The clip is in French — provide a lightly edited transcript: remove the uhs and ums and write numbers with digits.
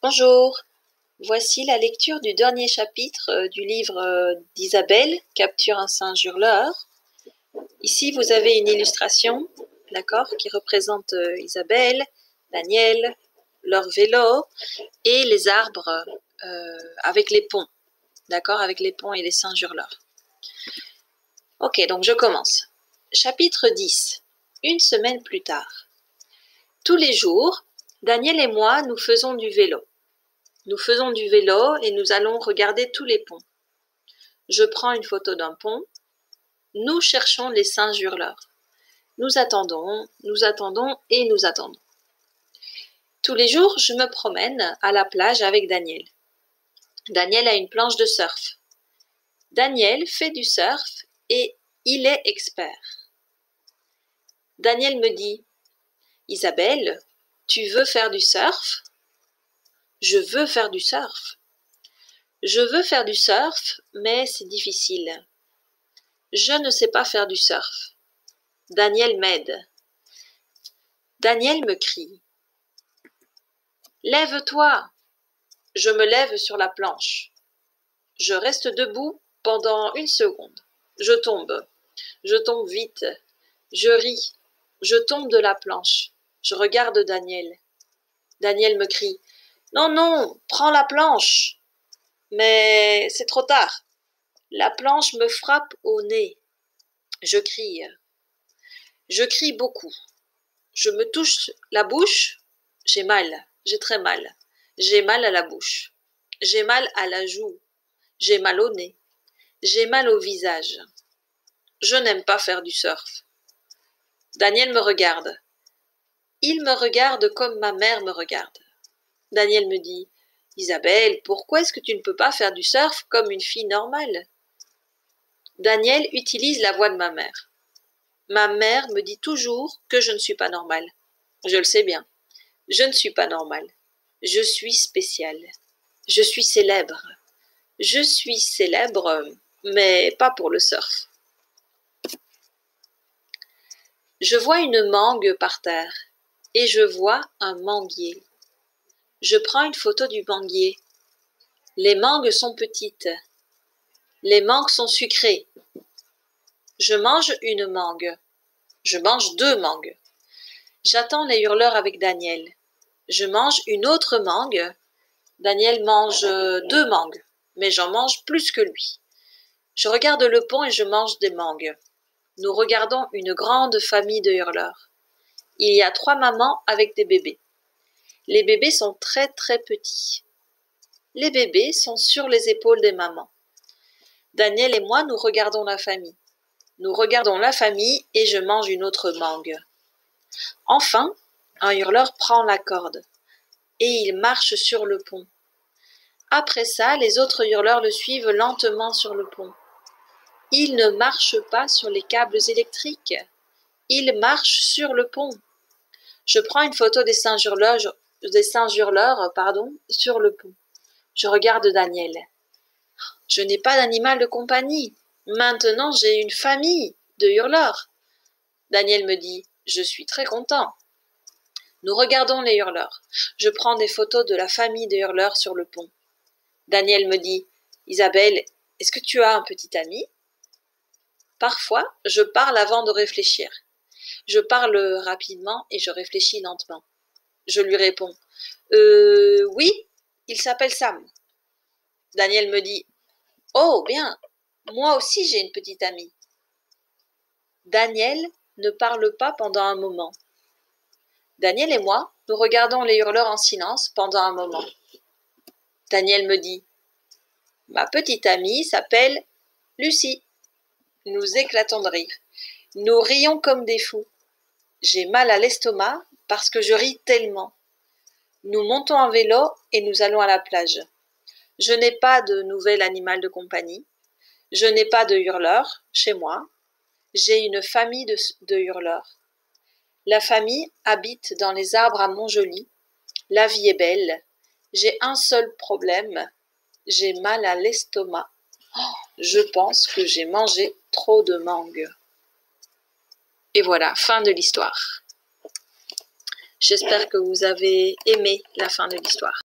Bonjour, voici la lecture du dernier chapitre du livre d'Isabelle, Capture un singe hurleur. Ici, vous avez une illustration, d'accord, qui représente Isabelle, Daniel, leur vélo et les arbres avec les ponts, d'accord, avec les ponts et les singes hurleurs. Ok, donc je commence. Chapitre 10. Une semaine plus tard. Tous les jours, Daniel et moi, nous faisons du vélo. Nous faisons du vélo et nous allons regarder tous les ponts. Je prends une photo d'un pont. Nous cherchons les singes hurleurs. Nous attendons et nous attendons. Tous les jours, je me promène à la plage avec Daniel. Daniel a une planche de surf. Daniel fait du surf et il est expert. Daniel me dit « Isabelle, tu veux faire du surf ?» Je veux faire du surf. Je veux faire du surf, mais c'est difficile. Je ne sais pas faire du surf. Daniel m'aide. Daniel me crie. Lève-toi! Je me lève sur la planche. Je reste debout pendant une seconde. Je tombe. Je tombe vite. Je ris. Je tombe de la planche. Je regarde Daniel. Daniel me crie. Non, non, prends la planche. Mais c'est trop tard. La planche me frappe au nez. Je crie. Je crie beaucoup. Je me touche la bouche. J'ai mal. J'ai très mal. J'ai mal à la bouche. J'ai mal à la joue. J'ai mal au nez. J'ai mal au visage. Je n'aime pas faire du surf. Daniel me regarde. Il me regarde comme ma mère me regarde. Daniel me dit « Isabelle, pourquoi est-ce que tu ne peux pas faire du surf comme une fille normale ?» Daniel utilise la voix de ma mère. Ma mère me dit toujours que je ne suis pas normale. Je le sais bien. Je ne suis pas normale. Je suis spéciale. Je suis célèbre. Je suis célèbre, mais pas pour le surf. Je vois une mangue par terre et je vois un manguier. Je prends une photo du manguier. Les mangues sont petites. Les mangues sont sucrées. Je mange une mangue. Je mange 2 mangues. J'attends les hurleurs avec Daniel. Je mange une autre mangue. Daniel mange 2 mangues, mais j'en mange plus que lui. Je regarde le pont et je mange des mangues. Nous regardons une grande famille de hurleurs. Il y a 3 mamans avec des bébés. Les bébés sont très très petits. Les bébés sont sur les épaules des mamans. Daniel et moi, nous regardons la famille. Nous regardons la famille et je mange une autre mangue. Enfin, un hurleur prend la corde et il marche sur le pont. Après ça, les autres hurleurs le suivent lentement sur le pont. Il ne marche pas sur les câbles électriques. Il marche sur le pont. Je prends une photo des singes hurleurs, sur le pont. Je regarde Daniel. Je n'ai pas d'animal de compagnie. Maintenant, j'ai une famille de hurleurs. Daniel me dit « Je suis très content ». Nous regardons les hurleurs. Je prends des photos de la famille de hurleurs sur le pont. Daniel me dit « Isabelle, est-ce que tu as un petit ami ?» Parfois, je parle avant de réfléchir. Je parle rapidement et je réfléchis lentement. Je lui réponds « Oui, il s'appelle Sam ». Daniel me dit « Oh, bien, moi aussi j'ai une petite amie ». Daniel ne parle pas pendant un moment. Daniel et moi, nous regardons les hurleurs en silence pendant un moment. Daniel me dit « Ma petite amie s'appelle Lucie ». Nous éclatons de rire. Nous rions comme des fous. J'ai mal à l'estomac parce que je ris tellement. Nous montons en vélo et nous allons à la plage. Je n'ai pas de nouvel animal de compagnie. Je n'ai pas de hurleurs chez moi. J'ai une famille de hurleurs. La famille habite dans les arbres à Montjoly. La vie est belle. J'ai un seul problème. J'ai mal à l'estomac. Je pense que j'ai mangé trop de mangue. Et voilà, fin de l'histoire. J'espère que vous avez aimé la fin de l'histoire.